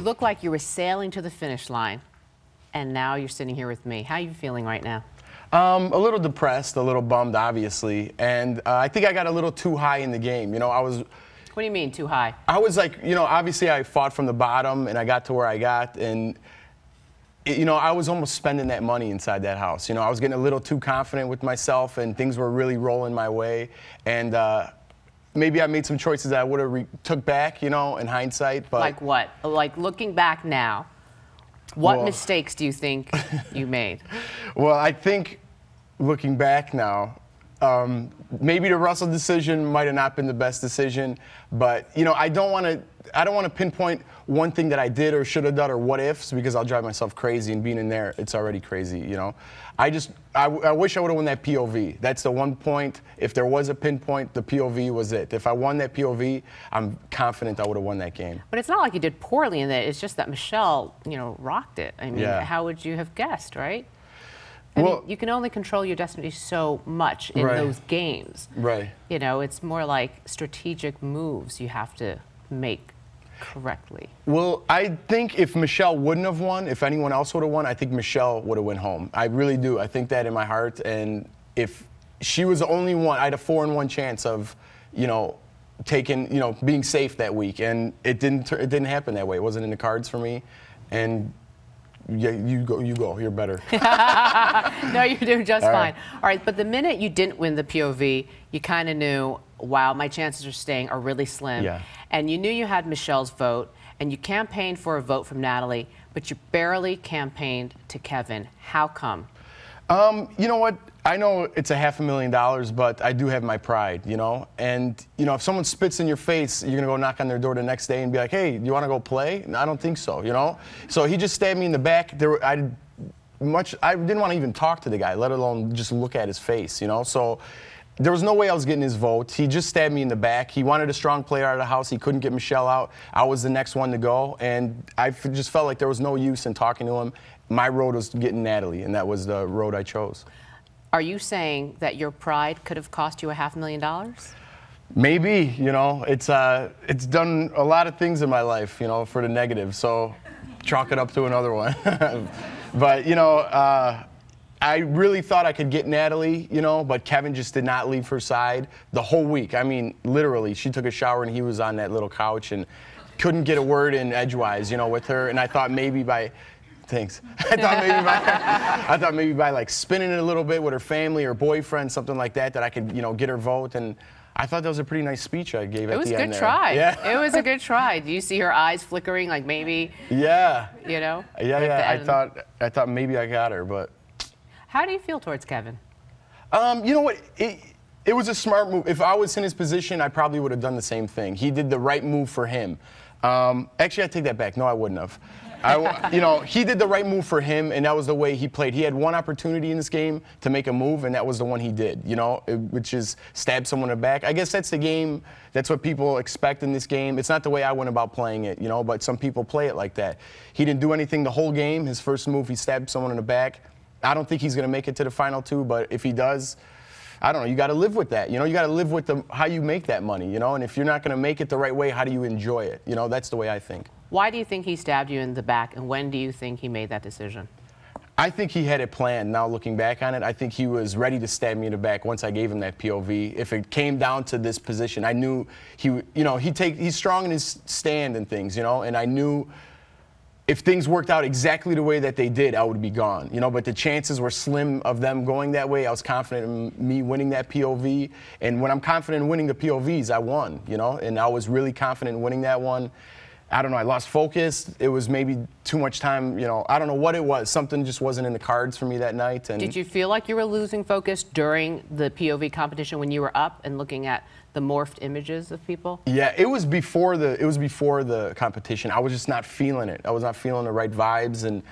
You look like you were sailing to the finish line, and now you're sitting here with me. How are you feeling right now? A little depressed, a little bummed, obviously, and I think I got a little too high in the game. You know, What do you mean, too high? I was like, you know, obviously I fought from the bottom, and I got to where I got, and you know, I was almost spending that money inside that house. You know, I was getting a little too confident with myself, and things were really rolling my way, and maybe I made some choices that I would have took back, you know, in hindsight. But like what? Like looking back now, what mistakes do you think you made? Well, I think looking back now, maybe the Russell decision might have not been the best decision, but you know, I don't want to pinpoint one thing that I did or should have done or what ifs, because I'll drive myself crazy, and being in there, it's already crazy, you know. I wish I would have won that POV. That's the one point. If there was a pinpoint, the POV was it. If I won that POV, I'm confident I would have won that game. But it's not like you did poorly in that. It's just that Michelle, you know, rocked it. I mean, how would you have guessed, right? I mean, you can only control your destiny so much in those games. Right. You know, it's more like strategic moves you have to make correctly. Well, I think if Michelle wouldn't have won, if anyone else would have won, I think Michelle would have went home. I really do. I think that in my heart. And if she was the only one, I had a 4-in-1 chance of, you know, taking, you know, being safe that week. And it didn't happen that way. It wasn't in the cards for me. And yeah, you go. You're better. No, you're doing just fine. All right, but the minute you didn't win the POV, you kind of knew, wow, my chances of staying are really slim. Yeah. And you knew you had Michelle's vote, and you campaigned for a vote from Natalie, but you barely campaigned to Kevin. How come? You know what? I know it's $500,000, but I do have my pride, you know? And, you know, if someone spits in your face, you're going to go knock on their door the next day and be like, hey, you want to go play? I don't think so, you know? So he just stabbed me in the back. I didn't want to even talk to the guy, let alone just look at his face, you know? So there was no way I was getting his vote. He just stabbed me in the back. He wanted a strong player out of the house. He couldn't get Michelle out. I was the next one to go, and I just felt like there was no use in talking to him. My road was getting Natalie, and that was the road I chose. Are you saying that your pride could have cost you $500,000? Maybe, you know. It's done a lot of things in my life, you know, for the negative. So chalk it up to another one. But, you know, I really thought I could get Natalie, you know, but Kevin just did not leave her side the whole week. I mean, literally, she took a shower and he was on that little couch and couldn't get a word in edgewise, you know, with her. And I thought maybe by... Thanks. I thought maybe by like spinning it a little bit with her family or boyfriend, something like that, that I could, you know, get her vote. And I thought that was a pretty nice speech I gave at the end. It was a good try. Yeah. It was a good try. Do you see her eyes flickering, like maybe? Yeah. You know? Yeah. I thought maybe I got her, but. How do you feel towards Kevin? You know what? It was a smart move. If I was in his position, I probably would have done the same thing. He did the right move for him. Actually, I take that back. No, I wouldn't have. You know, he did the right move for him, and that was the way he played. He had one opportunity in this game to make a move, and that was the one he did, you know, which is stab someone in the back. I guess that's the game. That's what people expect in this game. It's not the way I went about playing it, you know, but some people play it like that. He didn't do anything the whole game. His first move, he stabbed someone in the back. I don't think he's going to make it to the final two, but if he does, I don't know, you got to live with that. You know, you got to live with how you make that money, you know, and if you're not going to make it the right way, how do you enjoy it? You know, that's the way I think. Why do you think he stabbed you in the back, and when do you think he made that decision? I think he had it planned. Now looking back on it, I think he was ready to stab me in the back once I gave him that POV. If it came down to this position, I knew you know, he's strong in his stand and things, you know, and I knew if things worked out exactly the way that they did, I would be gone, you know, but the chances were slim of them going that way. I was confident in me winning that POV, and when I'm confident in winning the POVs, I won, you know, and I was really confident in winning that one. I don't know, I lost focus. It was maybe too much time, you know, I don't know what it was. Something just wasn't in the cards for me that night. And did you feel like you were losing focus during the POV competition when you were up and looking at the morphed images of people? Yeah, it was before the competition. I was just not feeling it. I was not feeling the right vibes, and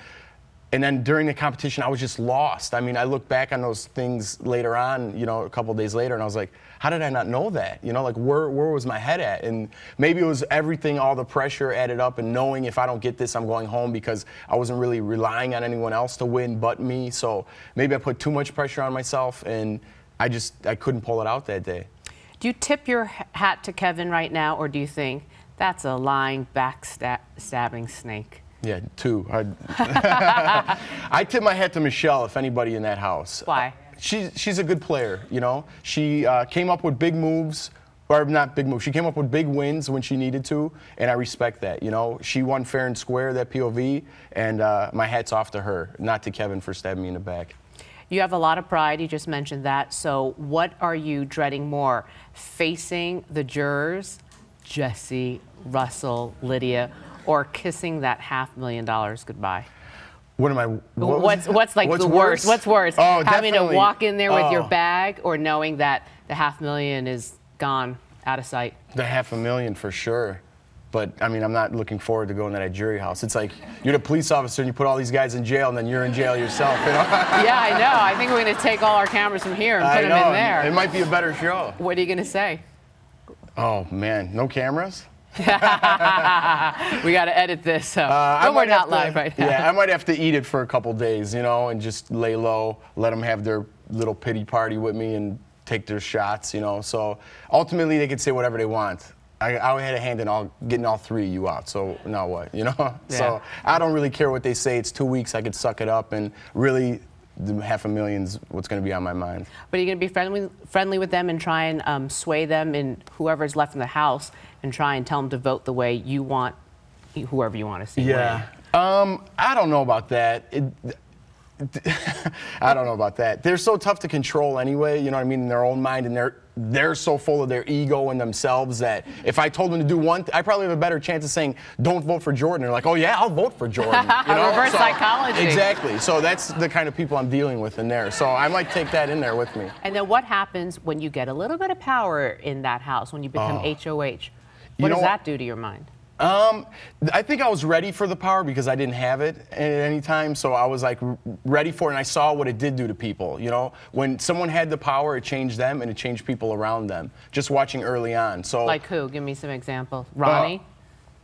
then during the competition, I was just lost. I mean, I look back on those things later on, you know, a couple of days later, and I was like, how did I not know that? You know, like where was my head at? And maybe it was everything, all the pressure added up, and knowing if I don't get this, I'm going home, because I wasn't really relying on anyone else to win but me. So maybe I put too much pressure on myself, and I couldn't pull it out that day. Do you tip your hat to Kevin right now, or do you think That's a lying, backstabbing snake. Yeah, 2. I tip my hat to Michelle, if anybody in that house. Why? She's a good player, you know. She came up with big moves, or not big moves. She came up with big wins when she needed to, and I respect that. You know, she won fair and square, that POV, and my hat's off to her, not to Kevin for stabbing me in the back. You have a lot of pride. You just mentioned that. So what are you dreading more? Facing the jurors, Jesse, Russell, Lydia, or kissing that $500,000 goodbye? What am I? What's like the worst? What's worse? Oh, having definitely. to walk in there with your bag, or knowing that the $500,000 is gone, out of sight? The $500,000 for sure. But I mean, I'm not looking forward to going to that jury house. It's like you're the police officer and you put all these guys in jail, and then you're in jail yourself. You know? Yeah, I know. I think we're going to take all our cameras from here and put them in there. It might be a better show. What are you going to say? Oh man, no cameras. We got to edit this, so we're not live right now. Yeah, I might have to eat it for a couple days, you know, and just lay low, let them have their little pity party with me and take their shots, you know. So ultimately, they could say whatever they want. I had a hand in getting all 3 of you out, so now what, you know? Yeah. So I don't really care what they say. It's 2 weeks. I could suck it up, and really, the $500,000's what's going to be on my mind. But are you going to be friendly with them and try and sway them, and whoever's left in the house, and try and tell them to vote the way you want, whoever you want to see win? I don't know about that. I don't know about that. They're so tough to control anyway, you know what I mean, in their own mind, and they're so full of their ego and themselves that if I told them to do one I probably have a better chance of saying, don't vote for Jordan. They're like, oh yeah, I'll vote for Jordan. You know? Reverse psychology. Exactly. So that's the kind of people I'm dealing with in there. So I might take that in there with me. And then what happens when you get a little bit of power in that house, when you become HOH? What does that do to your mind? I think I was ready for the power because I didn't have it at any time, so I was like ready for it, and I saw what it did do to people. You know, when someone had the power, it changed them and it changed people around them. Just watching early on. So like who? Give me some examples. Ronnie.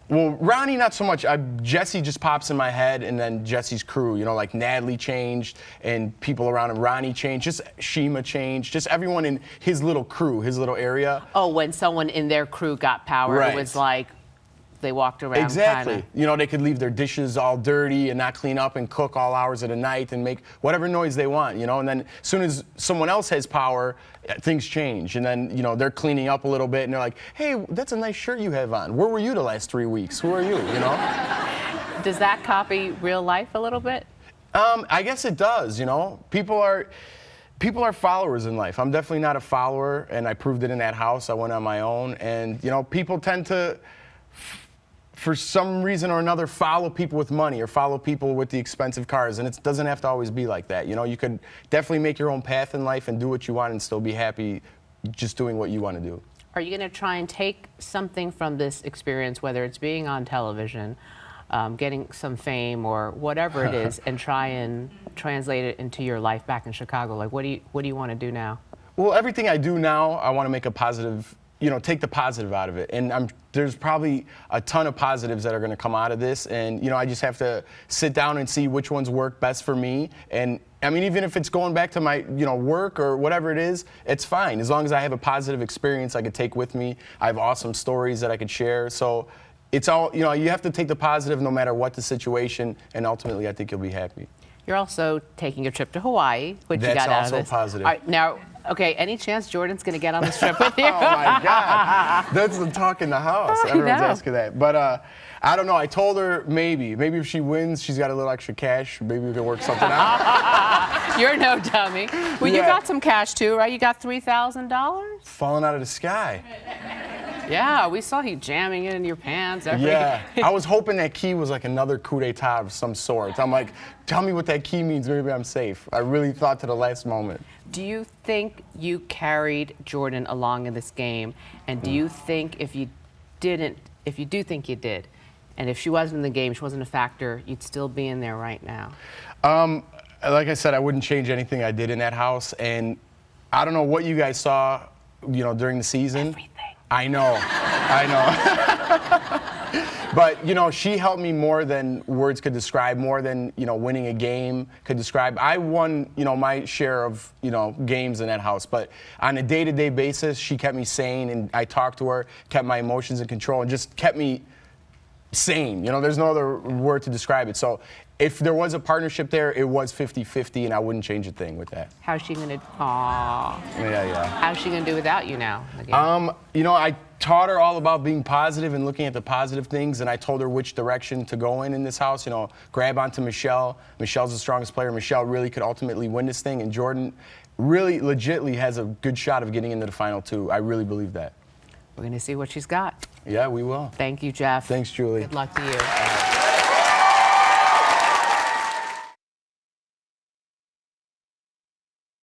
Well, Ronnie, not so much. Jesse just pops in my head, and then Jesse's crew. You know, like Natalie changed, and people around him. Ronnie changed. Just Shima changed. Just everyone in his little crew, his little area. Oh, when someone in their crew got power, right. It was like they walked around. Exactly. Kinda. You know, they could leave their dishes all dirty and not clean up and cook all hours of the night and make whatever noise they want, you know. And then as soon as someone else has power, things change. And then, you know, they're cleaning up a little bit and they're like, hey, that's a nice shirt you have on. Where were you the last 3 weeks? Who are you, you know? Does that copy real life a little bit? I guess it does, you know. People are followers in life. I'm definitely not a follower, and I proved it in that house. I went on my own. And, you know, people tend to, for some reason or another, follow people with money or follow people with the expensive cars, and it doesn't have to always be like that. You know, you could definitely make your own path in life and do what you want and still be happy just doing what you want to do. Are you going to try and take something from this experience, whether it's being on television, getting some fame or whatever it is, and try and translate it into your life back in Chicago? Like, what do you want to do now? Well, everything I do now, I want to make a positive, you know, take the positive out of it. And there's probably a ton of positives that are going to come out of this. And, you know, I just have to sit down and see which ones work best for me. And, I mean, even if it's going back to my, you know, work or whatever it is, it's fine. As long as I have a positive experience I could take with me. I have awesome stories that I could share. So it's all, you know, you have to take the positive no matter what the situation. And ultimately, I think you'll be happy. You're also taking a trip to Hawaii, which you got out of this. That's also positive. All right, now, okay, any chance Jordan's going to get on this trip with you? Oh, my God. That's the talk in the house. Everyone's asking that. But I don't know. I told her maybe. Maybe if she wins, she's got a little extra cash. Maybe we can work something out. You're no dummy. Well, you got some cash, too, right? You got $3,000? Falling out of the sky. Yeah, we saw you jamming it in your pants. Yeah, I was hoping that key was like another coup d'etat of some sort. I'm like, tell me what that key means, maybe I'm safe. I really thought to the last moment. Do you think you carried Jordan along in this game? And do you think if you do think you did, and if she wasn't in the game, she wasn't a factor, you'd still be in there right now? Like I said, I wouldn't change anything I did in that house. And I don't know what you guys saw, you know, during the season. Everything. I know. But, you know, she helped me more than words could describe, more than, you know, winning a game could describe. I won, you know, my share of, you know, games in that house. But on a day-to-day basis, she kept me sane, and I talked to her, kept my emotions in control, and just kept me sane. You know, there's no other word to describe it. So if there was a partnership there, it was 50-50, and I wouldn't change a thing with that. How's she going to, aw. Yeah. How's she going to do without you now? Again? You know, I taught her all about being positive and looking at the positive things, and I told her which direction to go in this house. You know, grab onto Michelle. Michelle's the strongest player. Michelle really could ultimately win this thing, and Jordan really legitly has a good shot of getting into the final two. I really believe that. We're going to see what she's got. Yeah, we will. Thank you, Jeff. Thanks, Julie. Good luck to you.